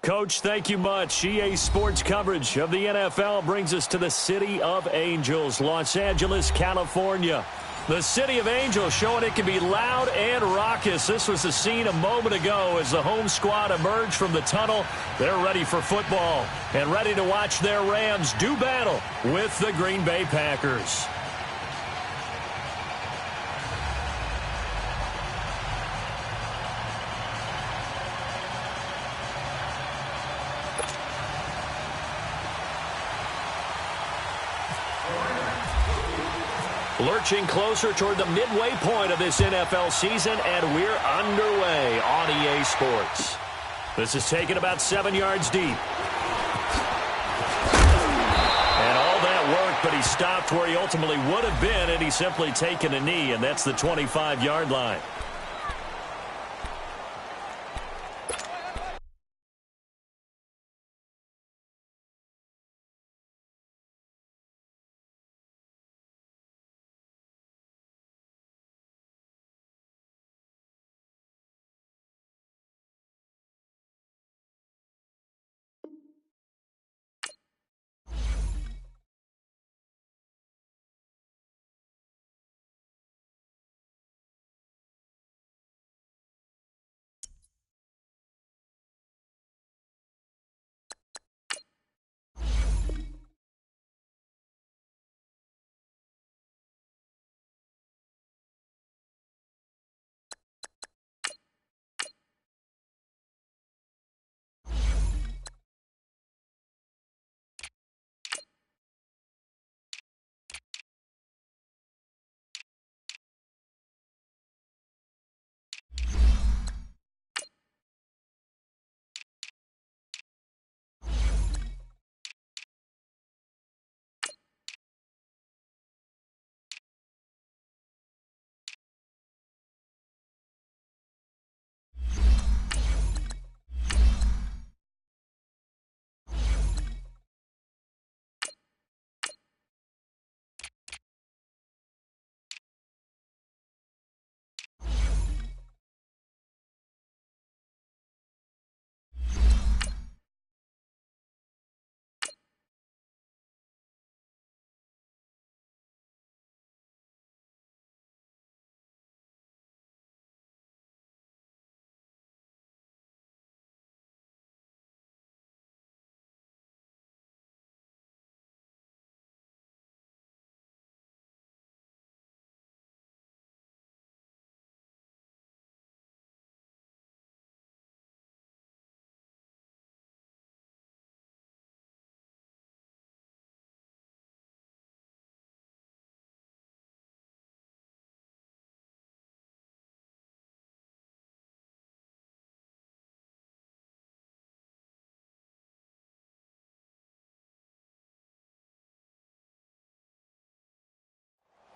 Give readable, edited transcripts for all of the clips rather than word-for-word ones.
Coach, thank you much. EA Sports coverage of the NFL brings us to the City of Angels, Los Angeles, California. The City of Angels showing it can be loud and raucous. This was the scene a moment ago as the home squad emerged from the tunnel. They're ready for football and ready to watch their Rams do battle with the Green Bay Packers. Lurching closer toward the midway point of this NFL season, and we're underway on EA Sports. This is taken about 7 yards deep. And all that work, but he stopped where he ultimately would have been, and he's simply taken a knee, and that's the 25-yard line.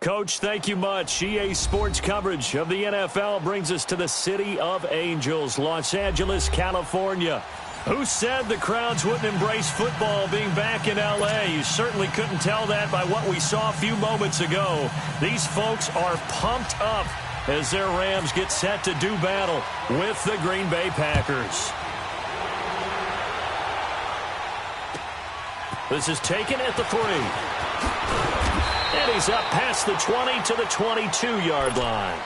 Coach, thank you much. EA Sports coverage of the NFL brings us to the City of Angels, Los Angeles, California. Who said the crowds wouldn't embrace football being back in L.A.? You certainly couldn't tell that by what we saw a few moments ago. These folks are pumped up as their Rams get set to do battle with the Green Bay Packers. This is taken at the 3. And he's up past the 20 to the 22-yard line.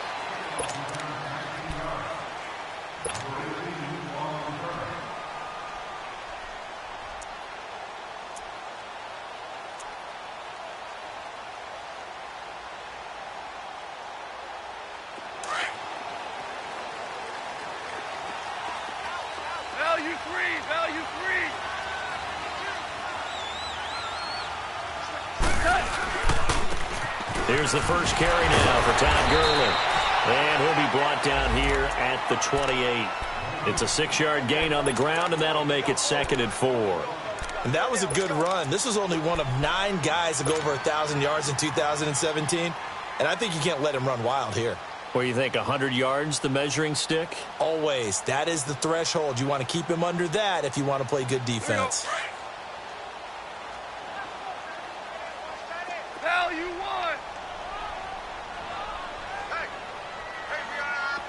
Value three. Here's the first carry now for Todd Gurley. And he'll be brought down here at the 28. It's a 6-yard gain on the ground, and that'll make it 2nd and 4. And that was a good run. This was only one of 9 guys to go over 1,000 yards in 2017. And I think you can't let him run wild here. What do you think, 100 yards, the measuring stick? Always. That is the threshold. You want to keep him under that if you want to play good defense. Value 1.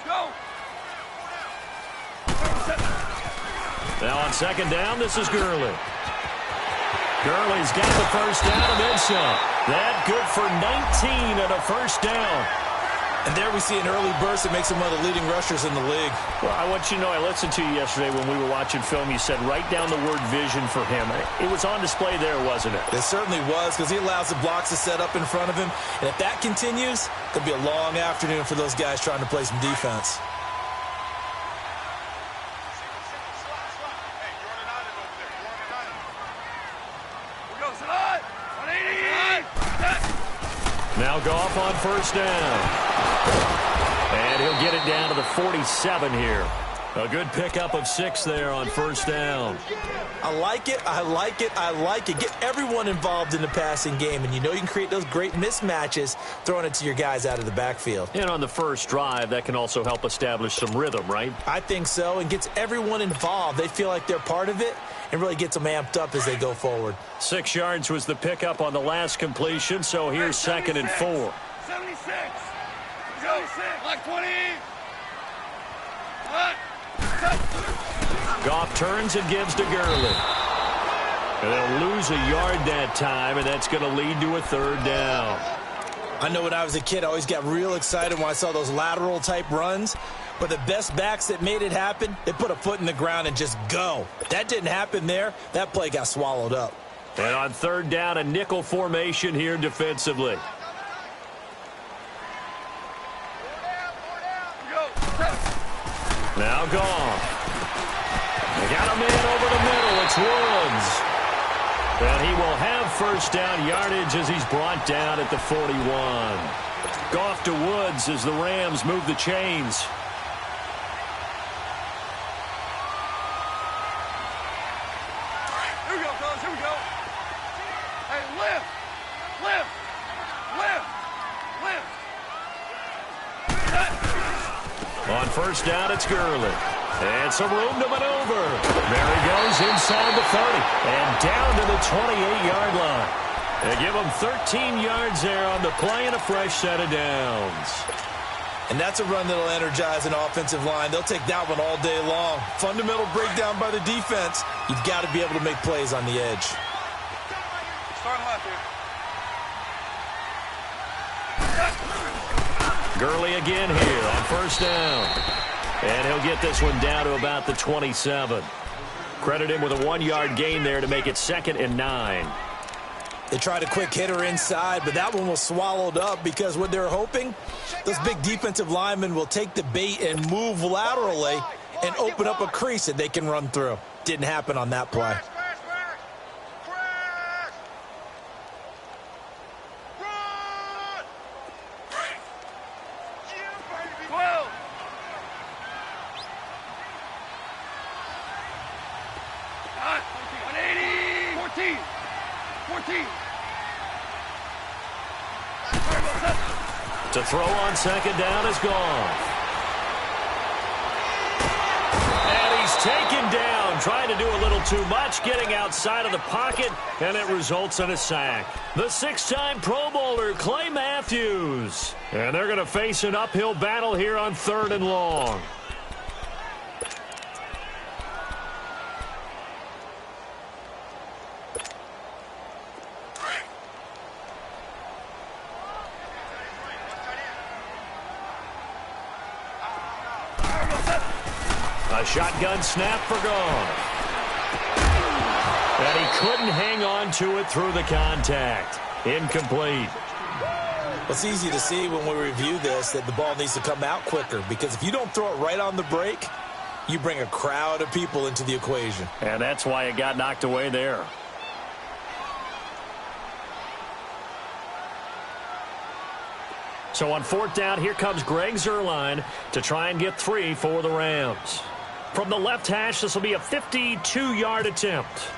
Go. Now on second down, this is Gurley. Gurley's got the first down and then some. That good for 19 and a first down. And there we see an early burst that makes him one of the leading rushers in the league. Well, I want you to know, I listened to you yesterday when we were watching film. You said write down the word vision for him. It was on display there, wasn't it? It certainly was, because he allows the blocks to set up in front of him. And if that continues, it could be a long afternoon for those guys trying to play some defense. Now Goff on first down. And he'll get it down to the 47 here. A good pickup of 6 there on first down. I like it, I like it, I like it. Get everyone involved in the passing game, and you know you can create those great mismatches throwing it to your guys out of the backfield. And on the first drive, that can also help establish some rhythm, right? I think so, and gets everyone involved. They feel like they're part of it, and really gets them amped up as they go forward. 6 yards was the pickup on the last completion, so here's 2nd and 4. 76. Go. Like 20. What? Goff turns and gives to Gurley. And they'll lose a yard that time, and that's going to lead to a 3rd down. I know when I was a kid, I always got real excited when I saw those lateral-type runs. But the best backs that made it happen, they put a foot in the ground and just go. That didn't happen there. That play got swallowed up. And on 3rd down, a nickel formation here defensively. Now Goff. They got a man over the middle. It's Woods. And he will have first down yardage as he's brought down at the 41. Goff to Woods as the Rams move the chains. Here we go, fellas. Here we go. Hey, lift. Lift. Lift. Lift. On first down, it's Gurley. And some room to maneuver. There he goes inside the 30 and down to the 28-yard line. They give him 13 yards there on the play and a fresh set of downs. And that's a run that'll energize an offensive line. They'll take that one all day long. Fundamental breakdown by the defense. You've got to be able to make plays on the edge. Start left here. Gurley again here on first down. And he'll get this one down to about the 27. Credit him with a 1-yard gain there to make it 2nd and 9. They tried a quick hitter inside, but that one was swallowed up because what they're hoping, those big defensive linemen will take the bait and move laterally and open up a crease that they can run through. Didn't happen on that play. To throw on second down is Goff. And he's taken down, trying to do a little too much, getting outside of the pocket, and it results in a sack. The 6-time Pro Bowler, Clay Matthews. And they're going to face an uphill battle here on 3rd and long. A shotgun snap for Goff. And he couldn't hang on to it through the contact. Incomplete. It's easy to see when we review this that the ball needs to come out quicker, because if you don't throw it right on the break, you bring a crowd of people into the equation. And that's why it got knocked away there. So on 4th down, here comes Greg Zuerlein to try and get 3 for the Rams. From the left hash, this will be a 52-yard attempt.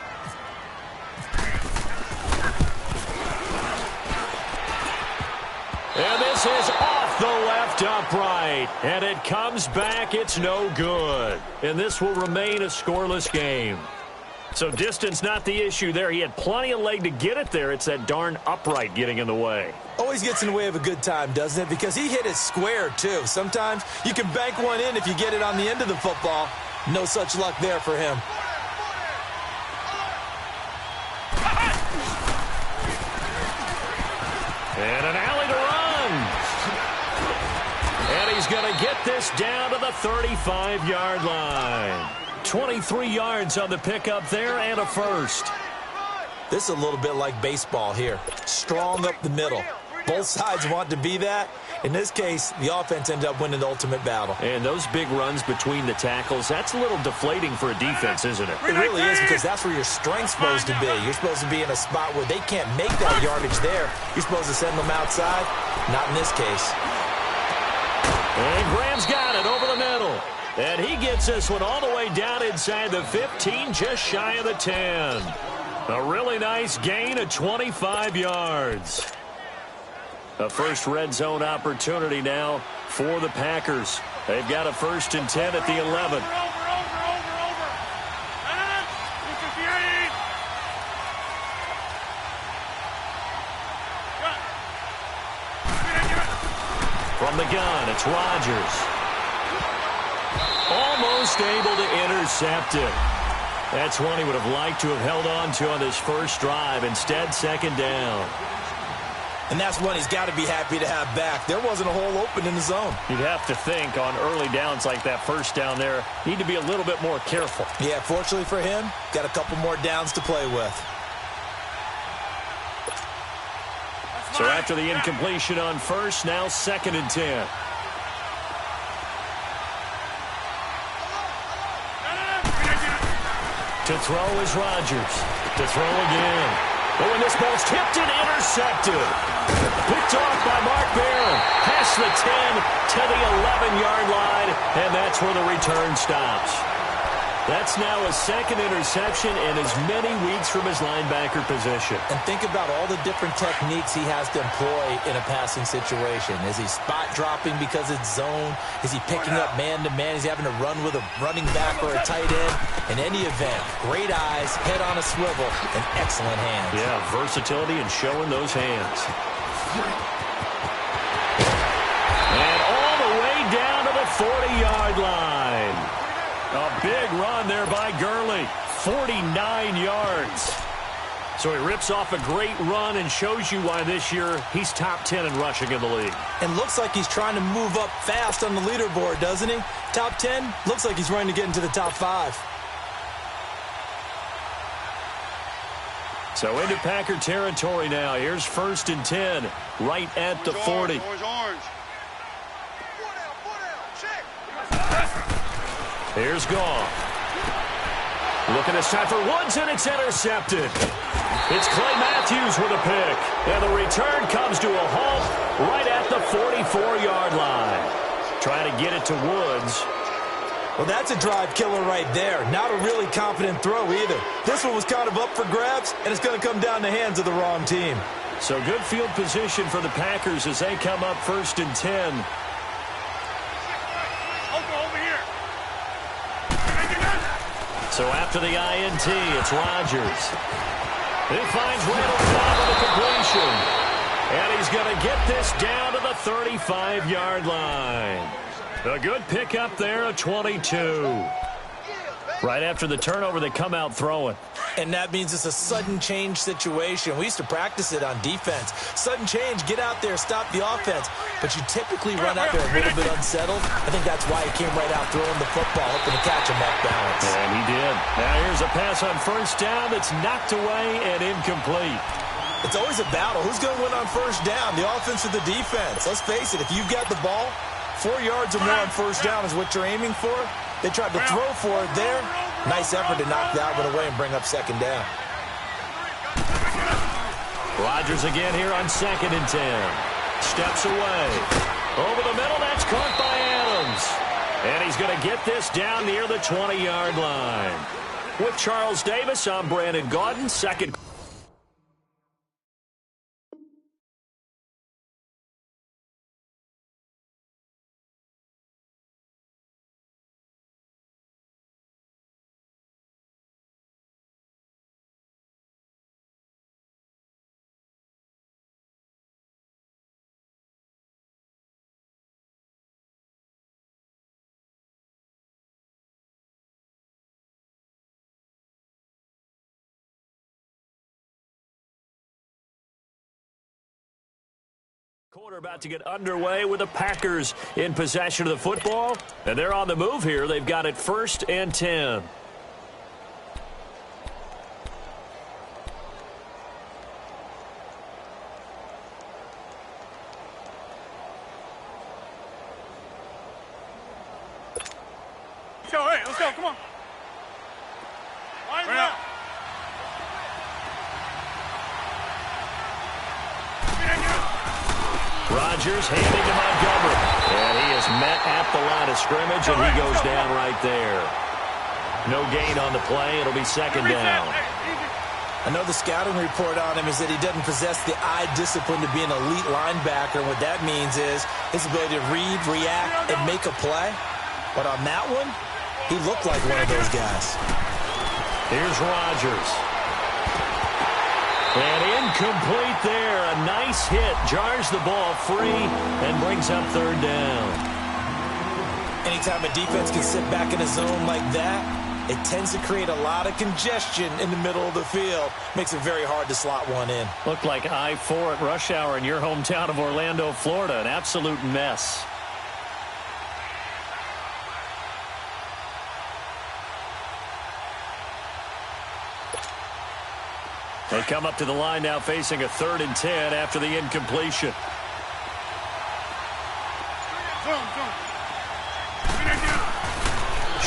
And this is off the left upright. And it comes back. It's no good. And this will remain a scoreless game. So distance not the issue there. He had plenty of leg to get it there. It's that darn upright getting in the way. Always gets in the way of a good time, doesn't it? Because he hit it square, too. Sometimes you can bank one in if you get it on the end of the football. No such luck there for him. And an alley to run. And he's going to get this down to the 35-yard line. 23 yards on the pickup there and a first. This is a little bit like baseball here. Strong up the middle. Both sides want to be that. In this case, the offense ended up winning the ultimate battle. And those big runs between the tackles, that's a little deflating for a defense, isn't it? It really is, because that's where your strength's supposed to be. You're supposed to be in a spot where they can't make that yardage there. You're supposed to send them outside. Not in this case. And Graham's got it over the middle. And he gets this one all the way down inside the 15, just shy of the 10. A really nice gain of 25 yards. A first red zone opportunity now for the Packers. They've got a 1st and 10 at the 11. From the gun, it's Rodgers. Almost able to intercept it. That's one he would have liked to have held on to on this first drive. Instead, 2nd down. And that's one he's got to be happy to have back. There wasn't a hole open in the zone. You'd have to think on early downs like that first down there, need to be a little bit more careful. Yeah, fortunately for him, got a couple more downs to play with. So after the incompletion on first, now 2nd and 10. To throw is Rodgers. To throw again. But when this ball's tipped and intercepted. Picked off by Mark Barron. Past the 10 to the 11-yard line. And that's where the return stops. That's now a 2nd interception in as many weeks from his linebacker position. And think about all the different techniques he has to employ in a passing situation. Is he spot dropping because it's zone? Is he picking up man-to-man? Is he having to run with a running back or a tight end? In any event, great eyes, head on a swivel, and excellent hands. Yeah, versatility and showing those hands. And all the way down to the 40-yard line. A big run there by Gurley. 49 yards. So he rips off a great run and shows you why this year he's top 10 in rushing in the league. And looks like he's trying to move up fast on the leaderboard, doesn't he? Top 10, looks like he's running to get into the top 5. So into Packer territory now. Here's 1st and 10, right at the 40. Orange. Here's Goff. Looking this time for Woods, and it's intercepted. It's Clay Matthews with a pick. And the return comes to a halt right at the 44-yard line. Trying to get it to Woods. Well, that's a drive killer right there. Not a really confident throw either. This one was kind of up for grabs, and it's going to come down the hands of the wrong team. So good field position for the Packers as they come up 1st and 10. So after the INT, it's Rodgers. He finds Randall Cobb with a completion. And he's going to get this down to the 35-yard line. A good pickup there, a 22. Right after the turnover, they come out throwing. And that means it's a sudden change situation. We used to practice it on defense. Sudden change, get out there, stop the offense. But you typically run out there a little bit unsettled. I think that's why he came right out throwing the football, hoping to catch him off balance. And he did. Now here's a pass on 1st down that's knocked away and incomplete. It's always a battle. Who's going to win on 1st down, the offense or the defense? Let's face it, if you've got the ball, 4 yards or more on 1st down is what you're aiming for. They tried to throw for it there. Nice effort to knock that one away and bring up 2nd down. Rodgers again here on 2nd and 10. Steps away. Over the middle, that's caught by Adams. And he's going to get this down near the 20-yard line. With Charles Davis, I'm Brandon Gaudin, 2nd. Quarter about to get underway with the Packers in possession of the football. And they're on the move here. They've got it 1st and 10. Let's go, come on. Line up. Rodgers handing to Montgomery. And he is met at the line of scrimmage, and he goes down right there. No gain on the play. It'll be 2nd down. I know the scouting report on him is that he doesn't possess the eye discipline to be an elite linebacker. And what that means is his ability to read, react, and make a play. But on that one, he looked like one of those guys. Here's Rodgers. And incomplete there. A nice hit. Jars the ball free and brings up 3rd down. Anytime a defense can sit back in a zone like that, it tends to create a lot of congestion in the middle of the field. Makes it very hard to slot one in. Looked like I-4 at rush hour in your hometown of Orlando, Florida. An absolute mess. They come up to the line now facing a 3rd and 10 after the incompletion.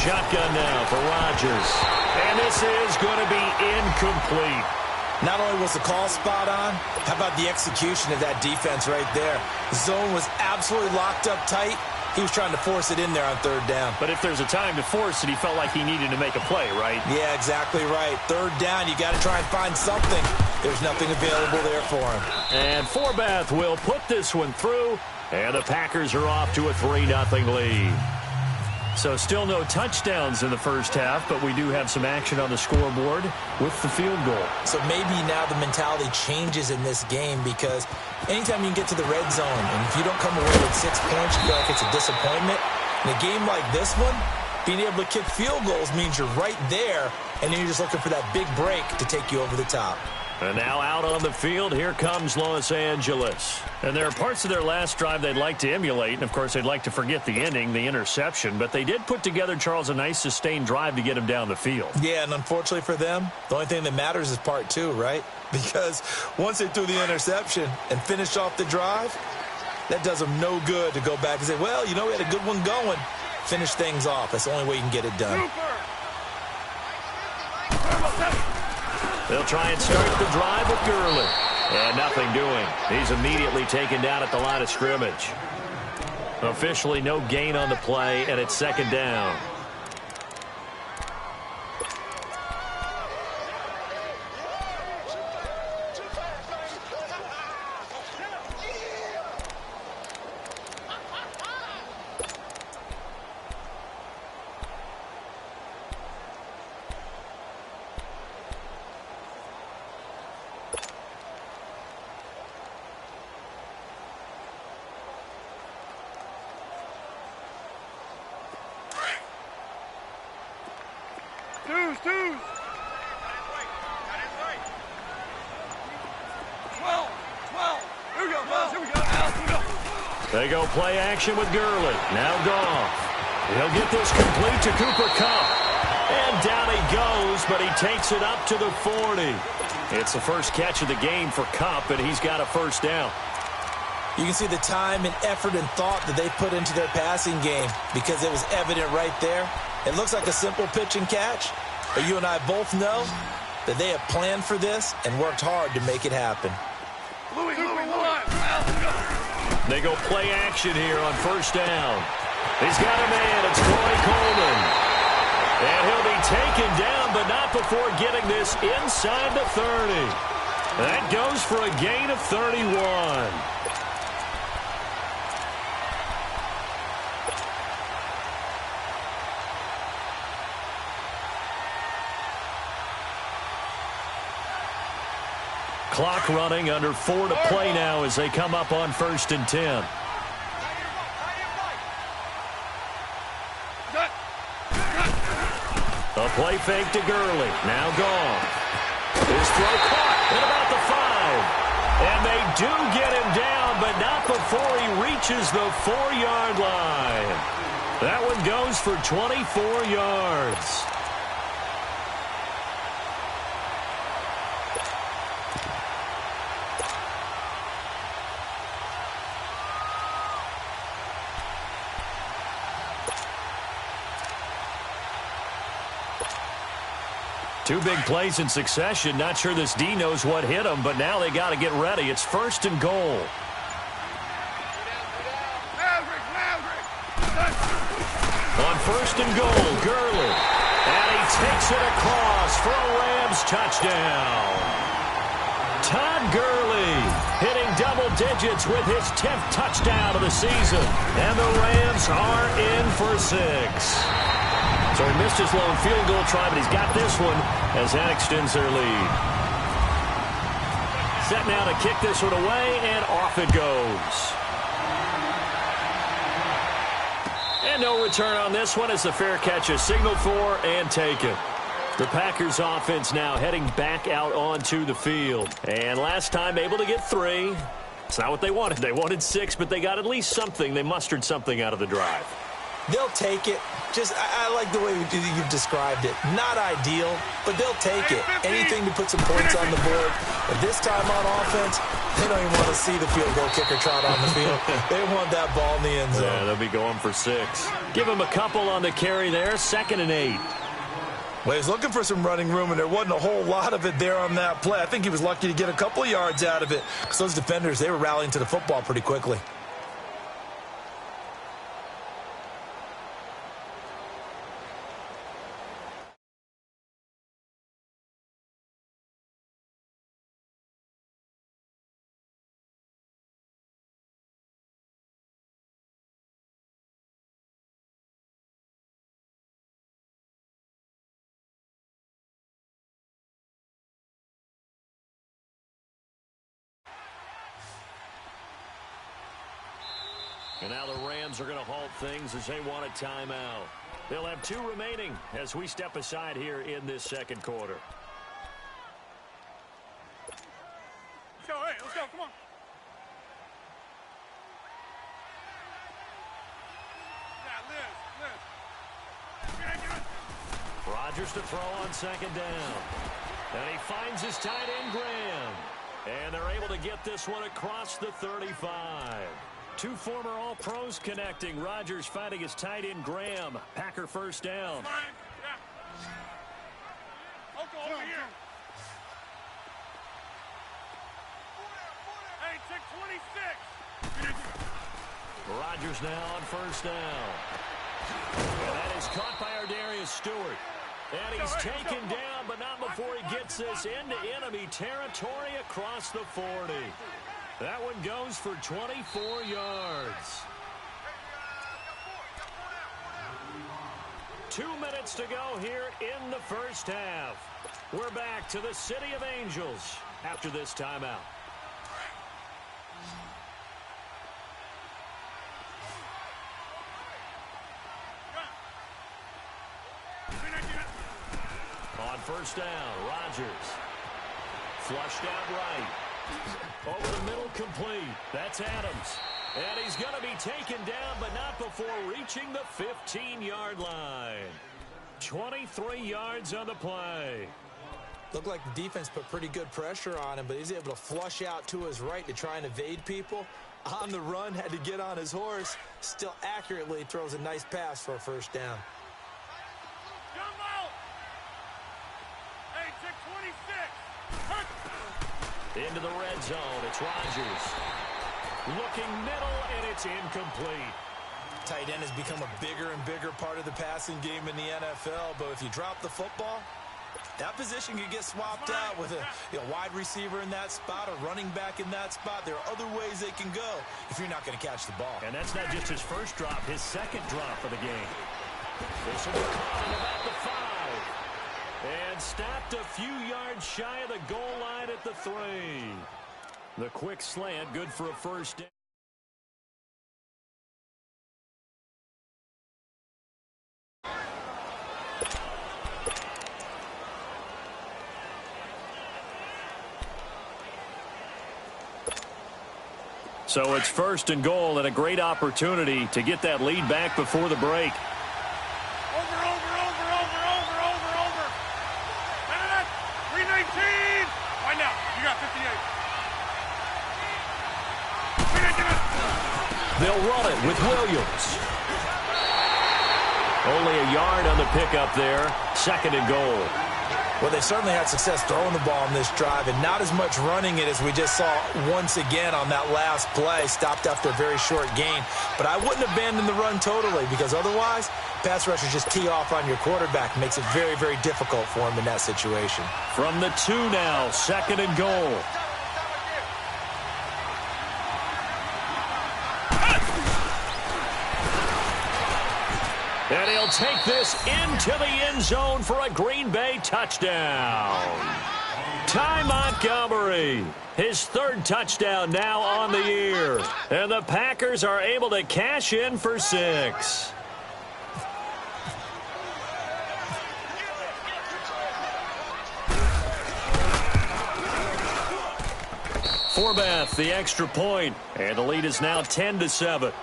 Shotgun now for Rodgers. And this is going to be incomplete. Not only was the call spot on, how about the execution of that defense right there? The zone was absolutely locked up tight. He was trying to force it in there on 3rd down. But if there's a time to force it, he felt like he needed to make a play, right? Yeah, exactly right. 3rd down, you got to try and find something. There's nothing available there for him. And Forbath will put this one through, and the Packers are off to a 3-0 lead. So still no touchdowns in the first half, but we do have some action on the scoreboard with the field goal. So maybe now the mentality changes in this game, because anytime you can get to the red zone, and if you don't come away with 6 points, you feel like it's a disappointment. In a game like this one, being able to kick field goals means you're right there, and then you're just looking for that big break to take you over the top. And now out on the field, here comes Los Angeles. And there are parts of their last drive they'd like to emulate. And, of course, they'd like to forget the ending, the interception. But they did put together, Charles, a nice sustained drive to get him down the field. Yeah, and unfortunately for them, the only thing that matters is part 2, right? Because once they threw the interception and finished off the drive, that does them no good to go back and say, well, you know, we had a good one going. Finish things off. That's the only way you can get it done. They'll try and start the drive with Gurley. And nothing doing. He's immediately taken down at the line of scrimmage. Officially no gain on the play, and it's 2nd down. Twos. 12. Here we go, Buzz. Here we go. They go play action with Gurley. Now Goff. He'll get this complete to Cooper Kupp. And down he goes, but he takes it up to the 40. It's the first catch of the game for Kupp, and he's got a 1st down. You can see the time and effort and thought that they put into their passing game, because it was evident right there. It looks like a simple pitch and catch, but you and I both know that they have planned for this and worked hard to make it happen. They go play action here on 1st down. He's got a man. It's Corey Coleman. And he'll be taken down, but not before getting this inside the 30. That goes for a gain of 31. Clock running, under 4 to play now as they come up on 1st and 10. A play fake to Gurley. Now gone. His throw caught at about the 5. And they do get him down, but not before he reaches the 4-yard line. That one goes for 24 yards. Two big plays in succession. Not sure this D knows what hit him, but now they got to get ready. It's 1st and goal. On 1st and goal, Gurley. And he takes it across for a Rams touchdown. Todd Gurley hitting double digits with his 10th touchdown of the season. And the Rams are in for 6. So he missed his lone field goal try, but he's got this one as that extends their lead. Set now to kick this one away, and off it goes. And no return on this one as the fair catch is signaled for and taken. The Packers offense now heading back out onto the field. And last time able to get 3. It's not what they wanted. They wanted 6, but they got at least something. They mustered something out of the drive. They'll take it. I like the way you've described it. Not ideal, but they'll take it. Anything to put some points on the board. But this time on offense, they don't even want to see the field goal kicker trot on the field. They want that ball in the end zone. Yeah, they'll be going for 6. Give him a couple on the carry there. 2nd and 8. Well, he's looking for some running room, and there wasn't a whole lot of it there on that play. I think he was lucky to get a couple of yards out of it because those defenders, they were rallying to the football pretty quickly. And now the Rams are going to halt things as they want a timeout. They'll have 2 remaining as we step aside here in this 2nd quarter. Let's go, hey, let's go, come on. Rodgers to throw on 2nd down. And he finds his tight end, Graham. And they're able to get this one across the 35. 2 former All-Pros connecting. Rodgers finding his tight end, Graham. Packer 1st down. Over here. Hey, check 26. Rodgers now on 1st down. And that is caught by Ardarius Stewart. And he's taken down, but not before he gets this into enemy territory across the 40. That one goes for 24 yards. 2 minutes to go here in the 1st half. We're back to the City of Angels after this timeout. On 1st down, Rodgers. Flushed out right. Over the middle, complete. That's Adams. And he's going to be taken down, but not before reaching the 15-yard line. 23 yards on the play. Looked like the defense put pretty good pressure on him, but he's able to flush out to his right to try and evade people. On the run, had to get on his horse. Still accurately throws a nice pass for a 1st down. Into the red zone, it's Rodgers. Looking middle, and it's incomplete. Tight end has become a bigger and bigger part of the passing game in the NFL, but if you drop the football, that position can get swapped out with a wide receiver in that spot, a running back in that spot. There are other ways they can go if you're not going to catch the ball. And that's not just his 1st drop, his 2nd drop of the game. This will be caught at about the 5. And stopped a few yards shy of the goal line at the 3. The quick slant, good for a 1st down. So it's 1st and goal and a great opportunity to get that lead back before the break. Over. 319. Right now, you got 58. They'll run it with Williams. Only a yard on the pickup there. 2nd and goal. Well, they certainly had success throwing the ball on this drive, and not as much running it as we just saw once again on that last play. Stopped after a very short gain. But I wouldn't abandon the run totally, because otherwise, pass rushers just tee off on your quarterback. Makes it very, very difficult for him in that situation. From the 2 now, 2nd and goal. And he'll take this into the end zone for a Green Bay touchdown. Ty Montgomery, his 3rd touchdown now on the year. And the Packers are able to cash in for 6. Forbath, the extra point, and the lead is now 10-7.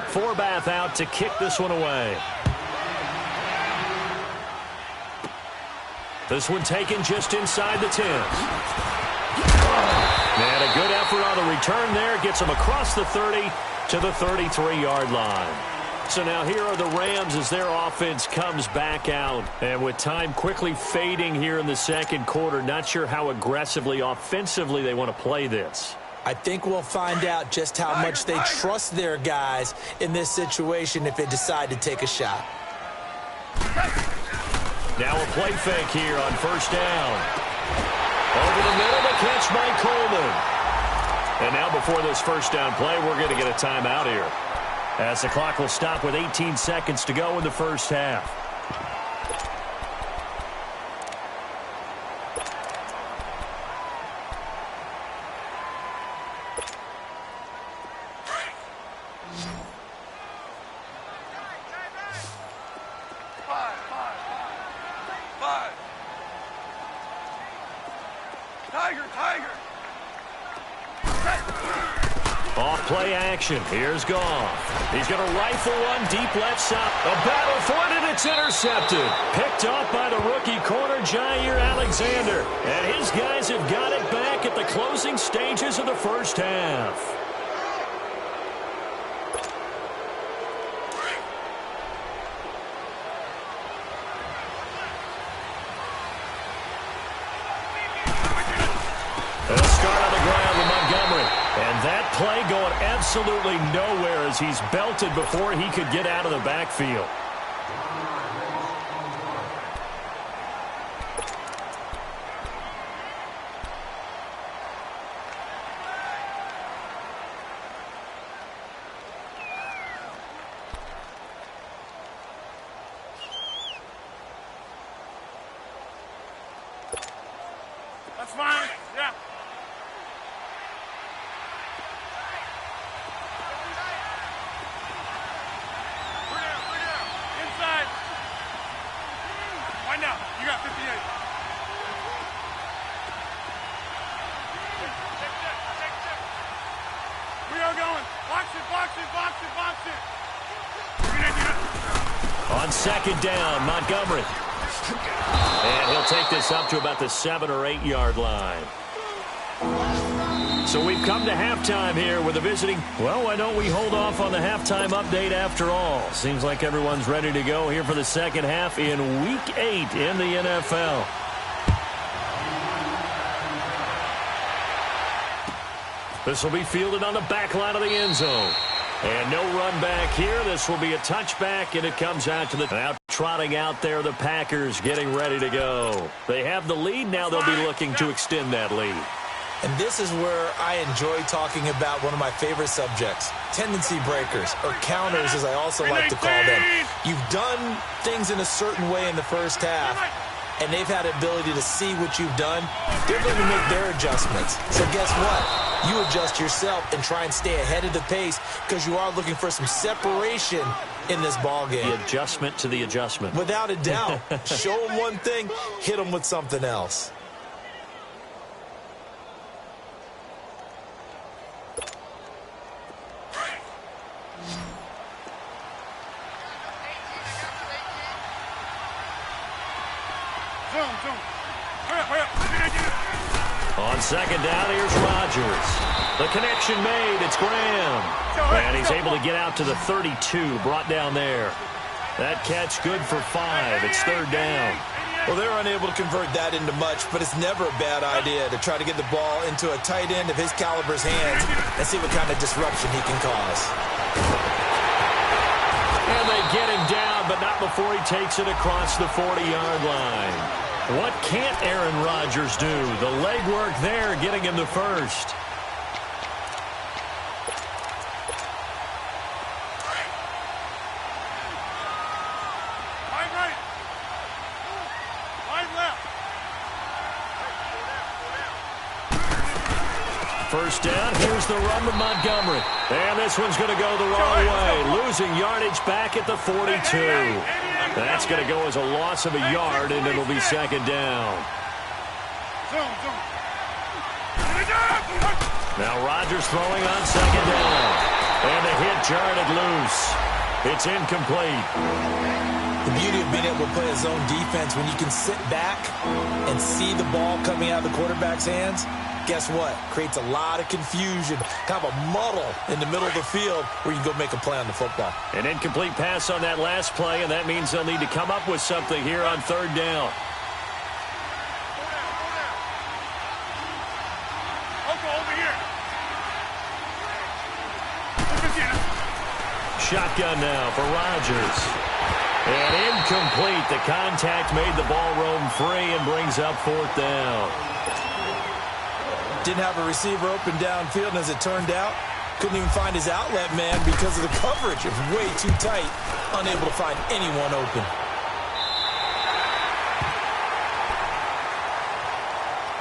Forbath out to kick this one away. This one taken just inside the 10. And a good effort on the return there. Gets him across the 30 to the 33-yard line. So now here are the Rams as their offense comes back out. And with time quickly fading here in the 2nd quarter, not sure how aggressively, offensively they want to play this. I think we'll find out just how much they trust their guys in this situation if they decide to take a shot. Now a play fake here on 1st down. Over the middle, the catch by Coleman. And now before this 1st down play, we're going to get a timeout here, as the clock will stop with 18 seconds to go in the 1st half. Off play action. Here's Goff. He's going to rifle one deep left side. A battle for it, and it's intercepted. Picked off by the rookie corner, Jair Alexander. And his guys have got it back at the closing stages of the 1st half. They'll start on the ground with Montgomery. And that play going absolutely nowhere as he's belted before he could get out of the backfield. That's fine. Yeah. Inside. Right now, you got 58. We are going. Box it. On 2nd down, Montgomery. And he'll take this up to about the 7 or 8 yard line. So we've come to halftime here with the visiting. Well, why don't we hold off on the halftime update after all? Seems like everyone's ready to go here for the 2nd half in Week 8 in the NFL. This will be fielded on the back line of the end zone. And no run back here. This will be a touchback, and it comes out to the now trotting out there. The Packers getting ready to go. They have the lead. Now they'll be looking to extend that lead. And this is where I enjoy talking about one of my favorite subjects, tendency breakers, or counters as I also like to call them. You've done things in a certain way in the 1st half, and they've had the ability to see what you've done. They're going to make their adjustments. So guess what? You adjust yourself and try and stay ahead of the pace because you are looking for some separation in this ball game. The adjustment to the adjustment. Without a doubt. Show them one thing, hit them with something else. On second down, here's Rodgers. The connection made. It's Graham. And he's able to get out to the 32, brought down there. That catch good for 5. It's third down. Well, they're unable to convert that into much, but it's never a bad idea to try to get the ball into a tight end of his caliber's hands and see what kind of disruption he can cause. And they get him down, but not before he takes it across the 40-yard line. What can't Aaron Rodgers do? The legwork there getting him the first. First down, here's the run to Montgomery. And this one's going to go the wrong way. Losing yardage back at the 42. That's going to go as a loss of a yard, and it'll be second down. Now Rodgers throwing on second down. And the hit jarred loose. It's incomplete. The beauty of being able to play a zone defense when you can sit back and see the ball coming out of the quarterback's hands, guess what? Creates a lot of confusion, kind of a muddle in the middle of the field where you can go make a play on the football. An incomplete pass on that last play, and that means they'll need to come up with something here on third down. Shotgun now for Rodgers. And incomplete. The contact made the ball roam free and brings up fourth down. Didn't have a receiver open downfield, and as it turned out, couldn't even find his outlet man because of the coverage. It was way too tight, unable to find anyone open.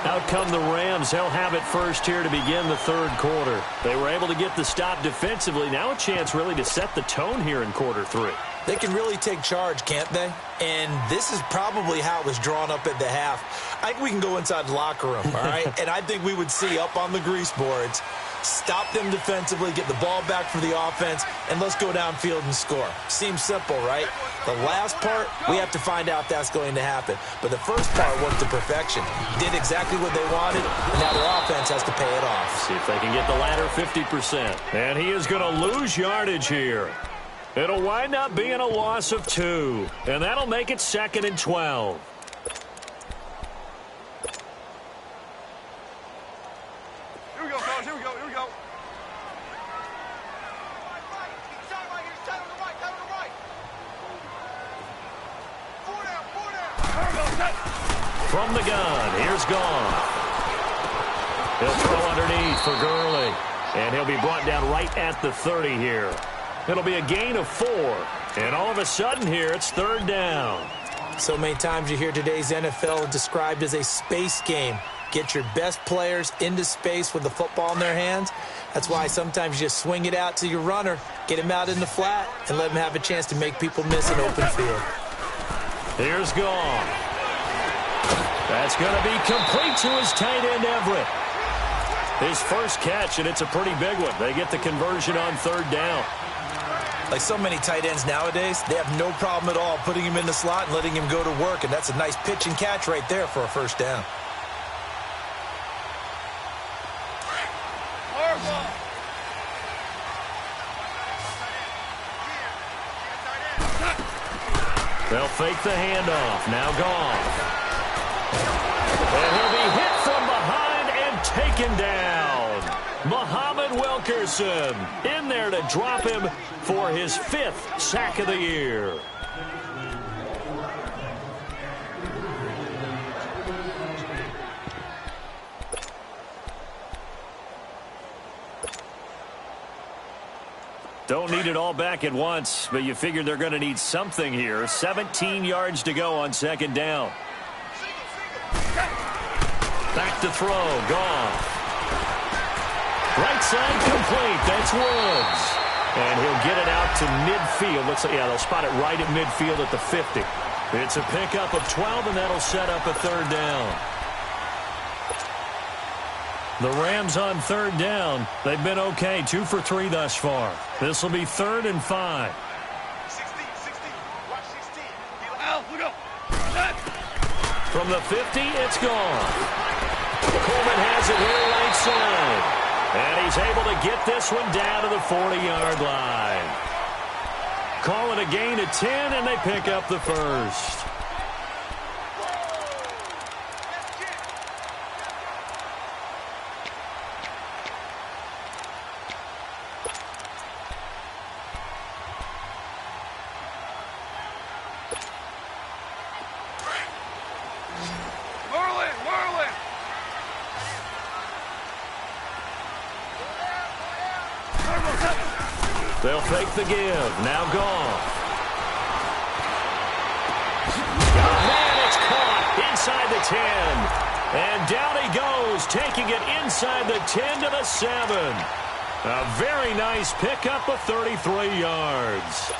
Out come the Rams. They'll have it first here to begin the third quarter. They were able to get the stop defensively. Now a chance really to set the tone here in quarter 3. They can really take charge, can't they? And this is probably how it was drawn up at the half. I think we can go inside the locker room, all right? And I think we would see up on the grease boards, stop them defensively, get the ball back for the offense, and let's go downfield and score. Seems simple, right? The last part, we have to find out if that's going to happen. But the first part worked to perfection. Did exactly what they wanted, and now their offense has to pay it off. See if they can get the latter 50%. And he is going to lose yardage here. It'll wind up being a loss of 2. And that'll make it 2nd and 12. Here we go, fellas. Here we go. Here we go. From the gun, here's Gone. He'll throw underneath for Gurley. And he'll be brought down right at the 30 here. It'll be a gain of 4. And all of a sudden here, it's third down. So many times you hear today's NFL described as a space game. Get your best players into space with the football in their hands. That's why sometimes you just swing it out to your runner, get him out in the flat, and let him have a chance to make people miss an open field. Here's Gone. That's going to be complete to his tight end, Everett. His first catch, and it's a pretty big one. They get the conversion on third down. Like so many tight ends nowadays, they have no problem at all putting him in the slot and letting him go to work, and that's a nice pitch and catch right there for a first down. They'll fake the handoff. Now Gone. And he'll be hit from behind and taken down. Muhammad Wilkerson in there to drop him for his 5th sack of the year. Don't need it all back at once, but you figure they're going to need something here. 17 yards to go on second down. Back to throw. Gone. Right side complete. That's Woods. And he'll get it out to midfield. Looks like, yeah, they'll spot it right at midfield at the 50. It's a pickup of 12, and that'll set up a third down. The Rams on third down. They've been okay, 2 for 3 thus far. This will be 3rd and 5. 16. Watch 16. Al, look up. From the 50, it's gone. Coleman has it here right side. And he's able to get this one down to the 40-yard line. Call it a gain of 10, and they pick up the first. They'll fake the give. Now Goff. Man, it's caught inside the 10. And down he goes, taking it inside the 10 to the 7. A very nice pickup of 33 yards.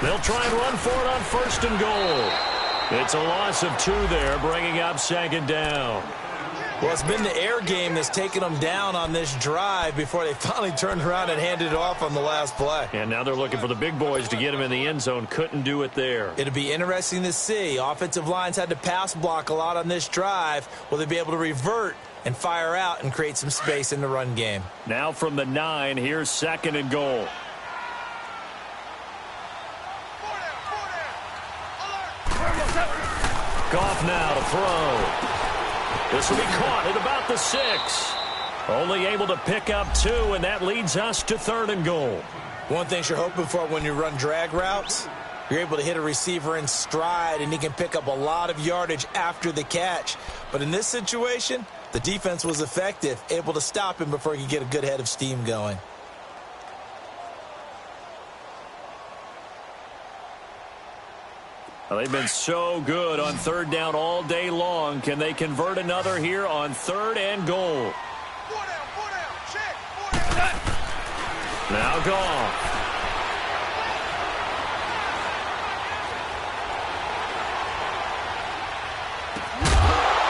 They'll try and run for it on first and goal. It's a loss of 2 there, bringing up second down. Well, it's been the air game that's taken them down on this drive before they finally turned around and handed it off on the last play. And now they're looking for the big boys to get him in the end zone. Couldn't do it there. It'll be interesting to see. Offensive lines had to pass block a lot on this drive. Will they be able to revert and fire out and create some space in the run game? Now from the 9, here's second and goal. Goff now to throw. This will be caught at about the 6. Only able to pick up 2, and that leads us to third and goal. One thing you're hoping for when you run drag routes, you're able to hit a receiver in stride, and he can pick up a lot of yardage after the catch. But in this situation, the defense was effective, able to stop him before he could get a good head of steam going. Well, they've been so good on third down all day long. Can they convert another here on third and goal? 4 down, check, 4 down. Now Goff.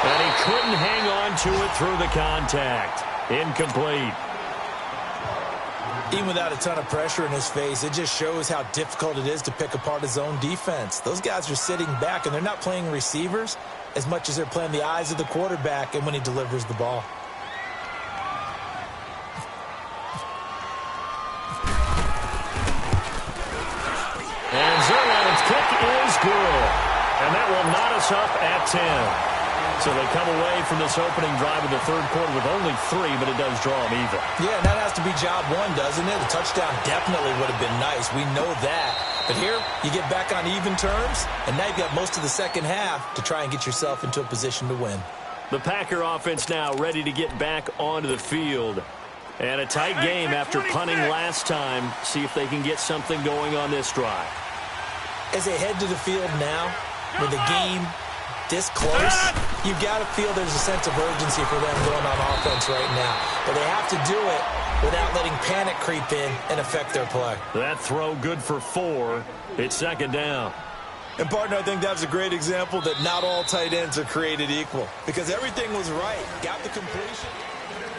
And he couldn't hang on to it through the contact. Incomplete. Even without a ton of pressure in his face, it just shows how difficult it is to pick apart his own defense. Those guys are sitting back, and they're not playing receivers as much as they're playing the eyes of the quarterback and when he delivers the ball. And Zerline's kick is good. And that will knot us up at 10. So they come away from this opening drive in the third quarter with only 3, but it does draw them even. Yeah, and that has to be job 1, doesn't it? A touchdown definitely would have been nice. We know that. But here, you get back on even terms, and now you've got most of the second half to try and get yourself into a position to win. The Packer offense now ready to get back onto the field. And a tight game after punting last time. See if they can get something going on this drive. As they head to the field now, with the game this close, you've got to feel there's a sense of urgency for them going on offense right now. But they have to do it without letting panic creep in and affect their play. That throw good for 4. It's second down. And, partner, I think that's a great example that not all tight ends are created equal because everything was right. Got the completion.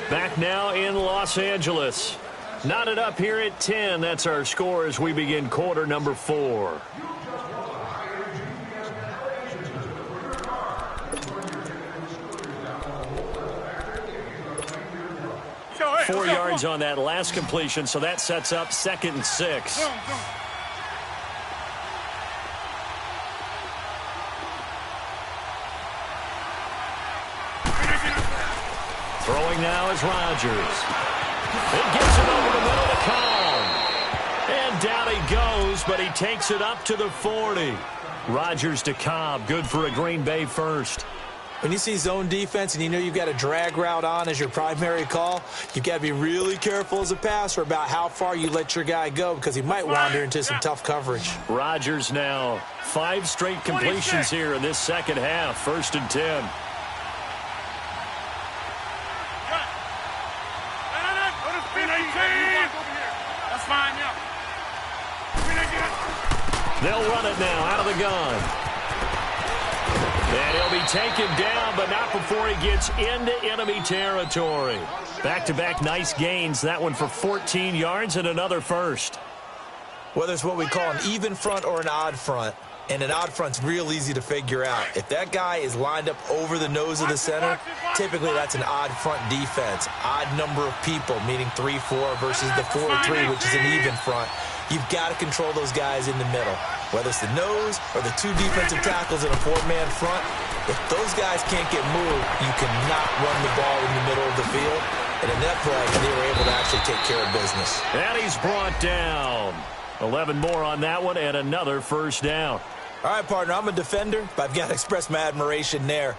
Back now in Los Angeles. Knotted up here at 10. That's our score as we begin quarter number 4. 4 yards on that last completion, so that sets up 2nd and 6. Throwing now is Rodgers. It gets it over the middle to Cobb. And down he goes, but he takes it up to the 40. Rodgers to Cobb, good for a Green Bay first. When you see zone defense and you know you've got a drag route on as your primary call, you've got to be really careful as a passer about how far you let your guy go because he might wander into some tough coverage. Rodgers now 5 straight completions here in this second half. 1st and 10. They'll run it now out of the gun. And he'll be taken down, but not before he gets into enemy territory. Back-to-back nice gains. That one for 14 yards and another first. Whether it's what we call an even front or an odd front, and an odd front's real easy to figure out. If that guy is lined up over the nose of the center, typically that's an odd front defense. Odd number of people, meaning 3-4 versus the 4-3, which is an even front. You've got to control those guys in the middle. Whether it's the nose or the two defensive tackles in a four-man front, if those guys can't get moved, you cannot run the ball in the middle of the field. And in that play, they were able to actually take care of business. And he's brought down. 11 more on that one and another first down. All right, partner, I'm a defender, but I've got to express my admiration there.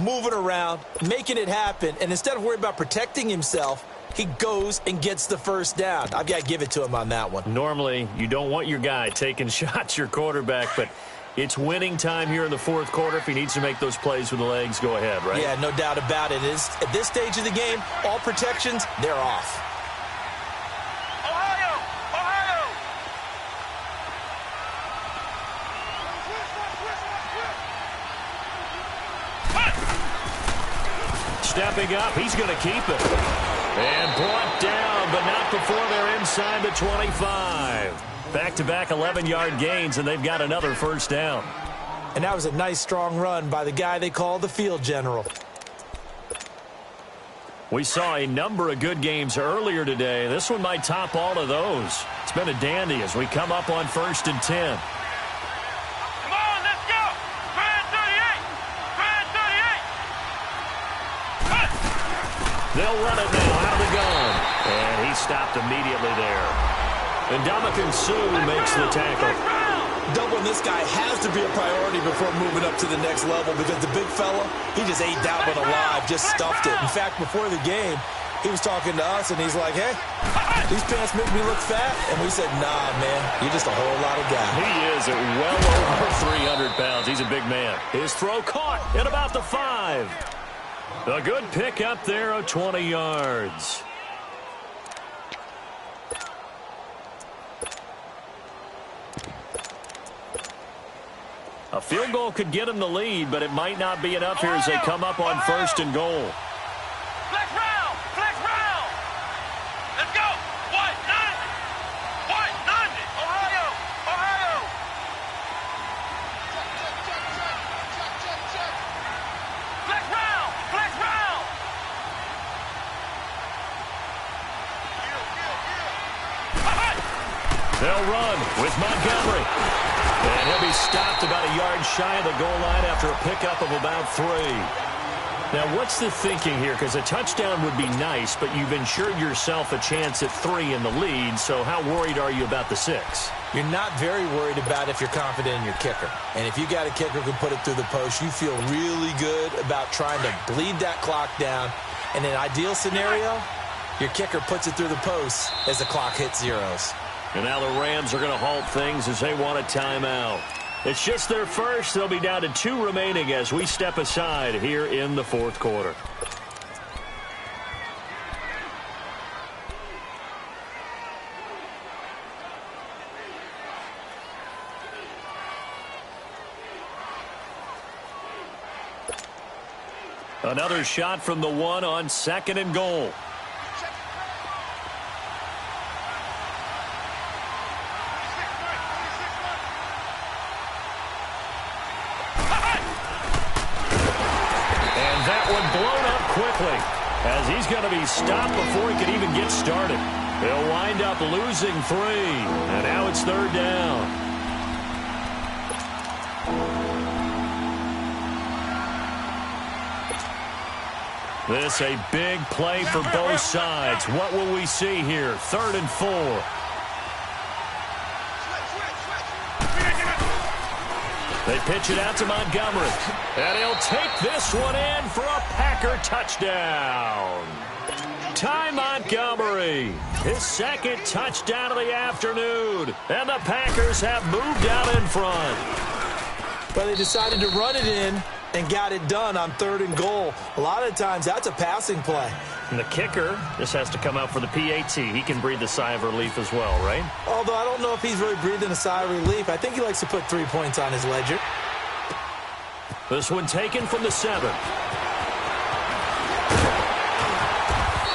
Moving around, making it happen, and instead of worrying about protecting himself, he goes and gets the first down. I've got to give it to him on that one. Normally, you don't want your guy taking shots, your quarterback, but it's winning time here in the fourth quarter. If he needs to make those plays with the legs, go ahead, right? Yeah, no doubt about it. At this stage of the game, all protections, they're off. Stepping up, he's going to keep it. And brought down, but not before they're inside the 25. Back-to-back 11-yard gains, and they've got another first down. And that was a nice, strong run by the guy they call the field general. We saw a number of good games earlier today. This one might top all of those. It's been a dandy as we come up on 1st and 10. They'll run it now out of the gun. And he stopped immediately there. And Ndamukong Suh makes the tackle. Doubling this guy has to be a priority before moving up to the next level because the big fella, he just ate that one alive, just stuffed it. In fact, before the game, he was talking to us, and he's like, hey, these pants make me look fat. And we said, nah, man, you're just a whole lot of guy. He is at well over 300 pounds. He's a big man. His throw caught at about the 5. A good pick up there of 20 yards. A field goal could get him the lead, but it might not be enough here as they come up on 1st and goal. Flex round! Flex round! Let's go! What? 90! What? 90! Ohio! Ohio! Flex round! Flex round! They'll run with Montgomery. And he'll be stopped about a yard shy of the goal line after a pickup of about 3. Now, what's the thinking here? Because a touchdown would be nice, but you've ensured yourself a chance at 3 in the lead, so how worried are you about the 6? You're not very worried about if you're confident in your kicker. And if you got a kicker who can put it through the post, you feel really good about trying to bleed that clock down. In an ideal scenario, your kicker puts it through the post as the clock hits zeros. And now the Rams are going to halt things as they want a timeout. It's just their first. They'll be down to 2 remaining as we step aside here in the fourth quarter. Another shot from the 1 on 2nd and goal. Quickly, as he's going to be stopped before he can even get started. He'll wind up losing 3, and now it's 3rd down. This a big play for both sides. What will we see here? 3rd and 4. They pitch it out to Montgomery. And he'll take this one in for a Packer touchdown. Ty Montgomery, his 2nd touchdown of the afternoon. And the Packers have moved out in front. But they decided to run it in and got it done on 3rd and goal. A lot of times that's a passing play. And the kicker just has to come out for the PAT. He can breathe a sigh of relief as well, right? Although I don't know if he's really breathing a sigh of relief. I think he likes to put 3 points on his ledger. This one taken from the 7.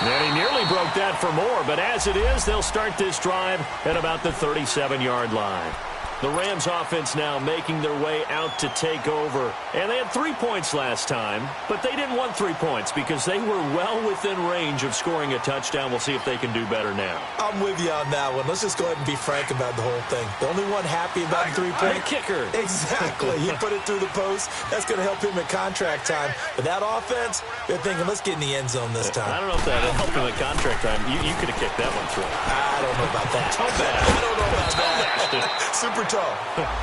And he nearly broke that for more, but as it is, they'll start this drive at about the 37-yard line. The Rams offense now making their way out to take over. And they had 3 points last time, but they didn't want 3 points because they were well within range of scoring a touchdown. We'll see if they can do better now. I'm with you on that one. Let's just go ahead and be frank about the whole thing. The only one happy about the 3-point kicker. Exactly. He put it through the post. That's going to help him at contract time. But that offense, they're thinking, let's get in the end zone this time. I don't know if that helped him at contract time. You could have kicked that one through. I don't know about that. Toe bad. I don't know about that. Super toe.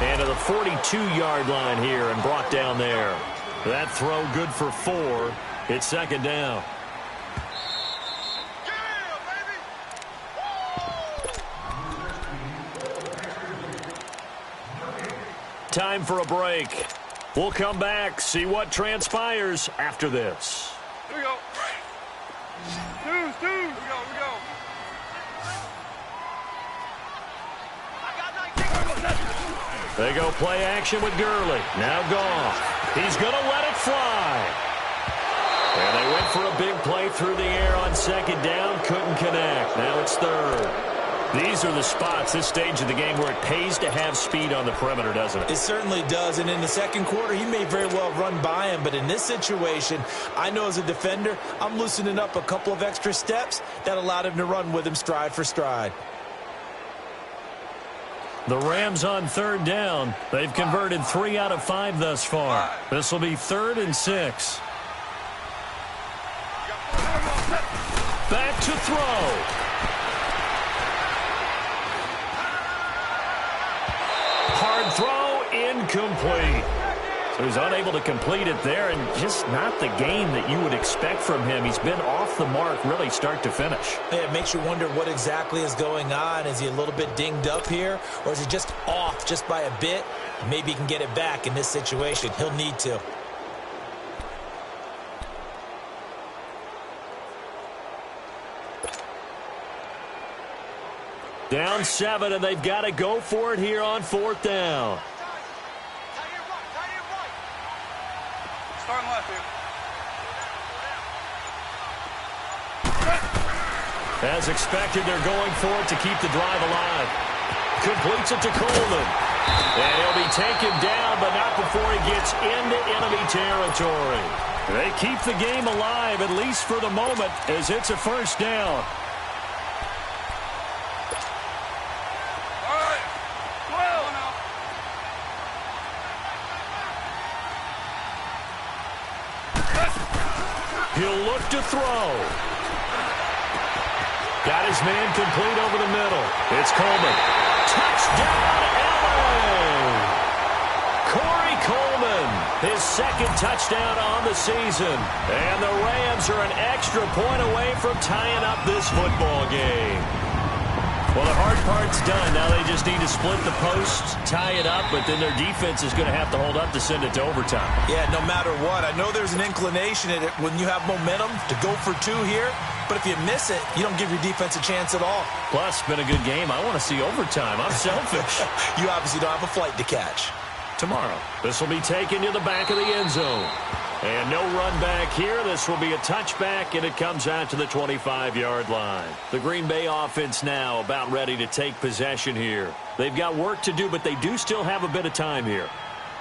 And to the 42-yard line here and brought down there. That throw good for 4. It's second down. Time for a break. We'll come back, see what transpires after this. Here we go. Dudes. Here we go. They go play action with Gurley. Now Goff. He's going to let it fly. And they went for a big play through the air on second down. Couldn't connect. Now it's third. These are the spots, this stage of the game, where it pays to have speed on the perimeter, doesn't it? It certainly does. And in the second quarter, he may very well run by him. But in this situation, I know as a defender, I'm loosening up a couple of extra steps that allowed him to run with him stride for stride. The Rams on third down. They've converted 3 out of 5 thus far. This will be 3rd and 6. Back to throw. Hard throw, incomplete. So he's unable to complete it there, and just not the game that you would expect from him. He's been off the mark really start to finish. Yeah, it makes you wonder what exactly is going on. Is he a little bit dinged up here, or is he just off just by a bit? Maybe he can get it back in this situation. He'll need to. Down 7, and they've got to go for it here on 4th down. Starting left here. As expected, they're going for it to keep the drive alive. Completes it to Coleman. And he'll be taken down, but not before he gets into enemy territory. They keep the game alive, at least for the moment, as it's a first down. All right. 12 now. He'll look to throw. Got his man complete over the middle. It's Coleman. Touchdown, LA! Corey Coleman, his 2nd touchdown on the season. And the Rams are an extra point away from tying up this football game. Well, the hard part's done. Now they just need to split the posts, tie it up, but then their defense is going to have to hold up to send it to overtime. Yeah, no matter what. I know there's an inclination in it when you have momentum to go for 2 here, but if you miss it, you don't give your defense a chance at all. Plus, been a good game. I want to see overtime. I'm selfish. You obviously don't have a flight to catch. Tomorrow, this will be taken to the back of the end zone. And no run back here. This will be a touchback, and it comes out to the 25-yard line. The Green Bay offense now about ready to take possession here. They've got work to do, but they do still have a bit of time here.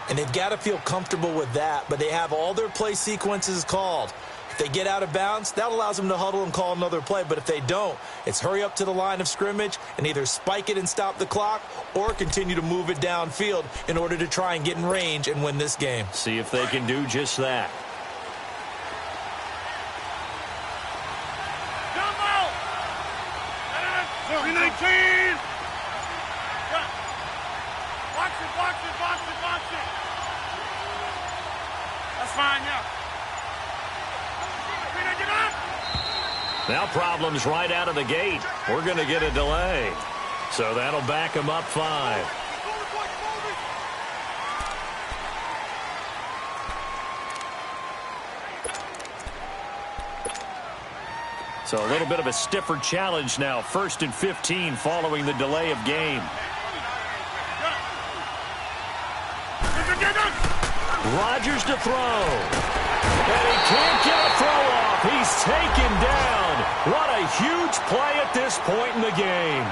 And they've got to feel comfortable with that, but they have all their play sequences called. If they get out of bounds, that allows them to huddle and call another play. But if they don't, it's hurry up to the line of scrimmage and either spike it and stop the clock or continue to move it downfield in order to try and get in range and win this game. See if they can do just that. Jumbo! 319! Box it! That's fine, yeah. Now problems right out of the gate. We're going to get a delay. So that'll back them up 5. So a little bit of a stiffer challenge now. 1st and 15 following the delay of game. Rodgers to throw. And he can't get a throw off. He's taken down. What a huge play at this point in the game.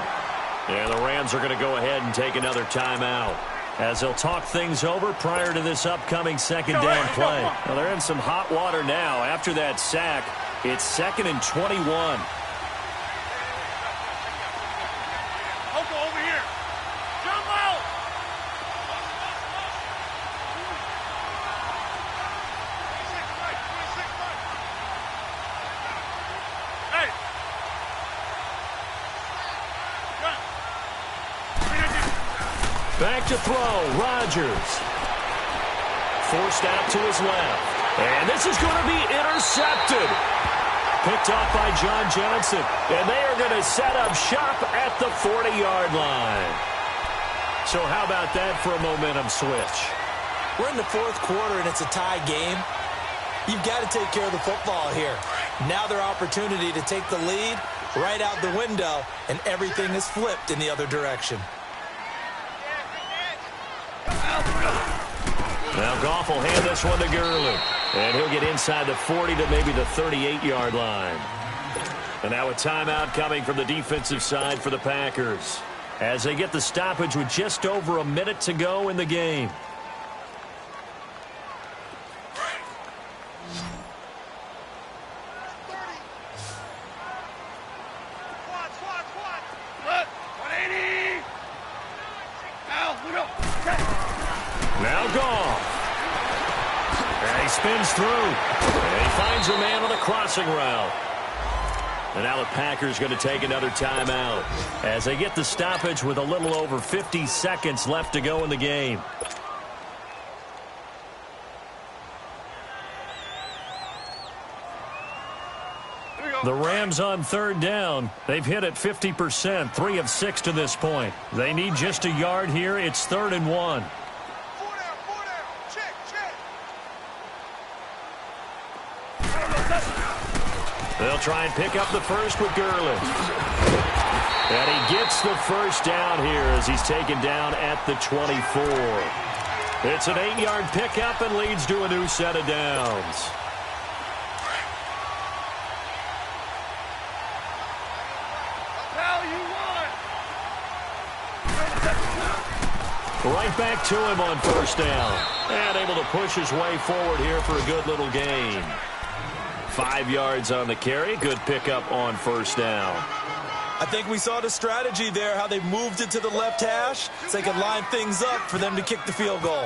And the Rams are going to go ahead and take another timeout as they'll talk things over prior to this upcoming second down play. Well, they're in some hot water now. After that sack, it's 2nd and 21. Over here. Jump out. Hey. Back to throw. Rodgers. Forced out to his left. And this is going to be intercepted. Picked off by John Johnson. And they are going to set up shop at the 40-yard line. So how about that for a momentum switch? We're in the 4th quarter, and it's a tie game. You've got to take care of the football here. Now their opportunity to take the lead right out the window, and everything is flipped in the other direction. Now Goff will hand this one to Gurley. And he'll get inside the 40 to maybe the 38-yard line. And now a timeout coming from the defensive side for the Packers as they get the stoppage with just over a minute to go in the game. Now Goff. And he spins through. And he finds a man on the crossing route. And now the Packers going to take another timeout as they get the stoppage with a little over 50 seconds left to go in the game. The Rams on 3rd down. They've hit it 50%, 3 of 6 to this point. They need just a yard here. It's 3rd and 1. They'll try and pick up the first with Gurley. And he gets the first down here as he's taken down at the 24. It's an 8-yard pickup and leads to a new set of downs. Right back to him on 1st down. And able to push his way forward here for a good little gain. 5 yards on the carry. Good pickup on 1st down. I think we saw the strategy there, how they moved it to the left hash so they could line things up for them to kick the field goal.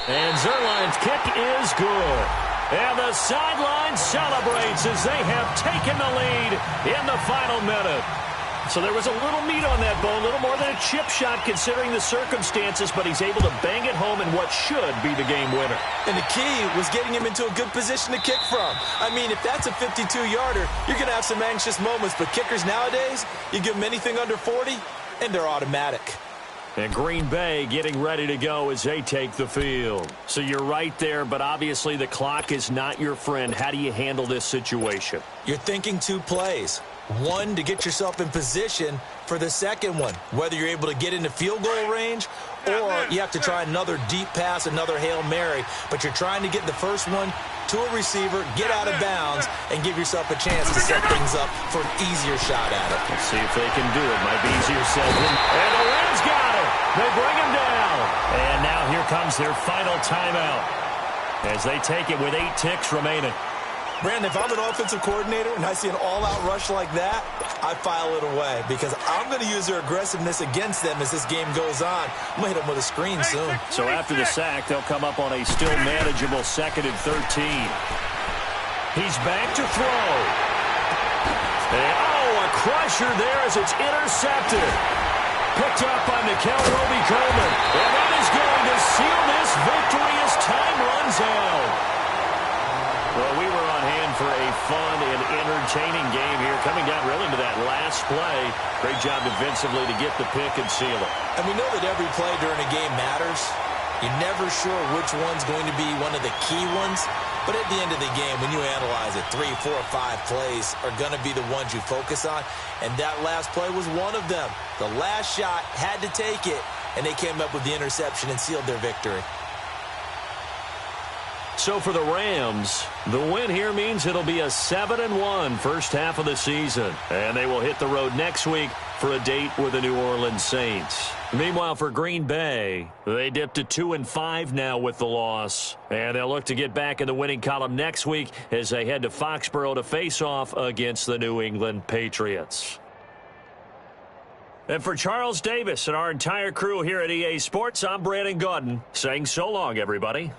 And Zerline's kick is good. And the sideline celebrates as they have taken the lead in the final minute. So there was a little meat on that bone, a little more than a chip shot considering the circumstances, but he's able to bang it home in what should be the game winner. And the key was getting him into a good position to kick from. I mean, if that's a 52-yarder, you're going to have some anxious moments, but kickers nowadays, you give them anything under 40, and they're automatic. And Green Bay getting ready to go as they take the field. So you're right there, but obviously the clock is not your friend. How do you handle this situation? You're thinking 2 plays. One, to get yourself in position for the second one, whether you're able to get into field goal range or you have to try another deep pass, another Hail Mary. But you're trying to get the first one to a receiver, get out of bounds, and give yourself a chance to set things up for an easier shot at it. Let's see if they can do it. Might be easier said than. And the Rams got it. They bring him down. And now here comes their final timeout as they take it with 8 ticks remaining. Brandon, if I'm an offensive coordinator and I see an all-out rush like that, I file it away because I'm going to use their aggressiveness against them as this game goes on. I'm going to hit them with a screen soon. So after the sack, they'll come up on a still manageable 2nd and 13. He's back to throw. And, a crusher there as it's intercepted. Picked up by Nickel Roby-Coleman. And that is going to seal this victory as time runs out. Well, we were on hand for a fun and entertaining game here, coming down really to that last play. Great job defensively to get the pick and seal it. And we know that every play during a game matters, You're never sure which one's going to be one of the key ones. But at the end of the game, when you analyze it, 3, 4, 5 plays are going to be the ones you focus on. And that last play was one of them. The last shot had to take it, and they came up with the interception and sealed their victory. So for the Rams, the win here means it'll be a 7-1 first half of the season. And they will hit the road next week for a date with the New Orleans Saints. Meanwhile, for Green Bay, they dipped to 2-5 now with the loss. And they'll look to get back in the winning column next week as they head to Foxborough to face off against the New England Patriots. And for Charles Davis and our entire crew here at EA Sports, I'm Brandon Gaudin saying so long, everybody.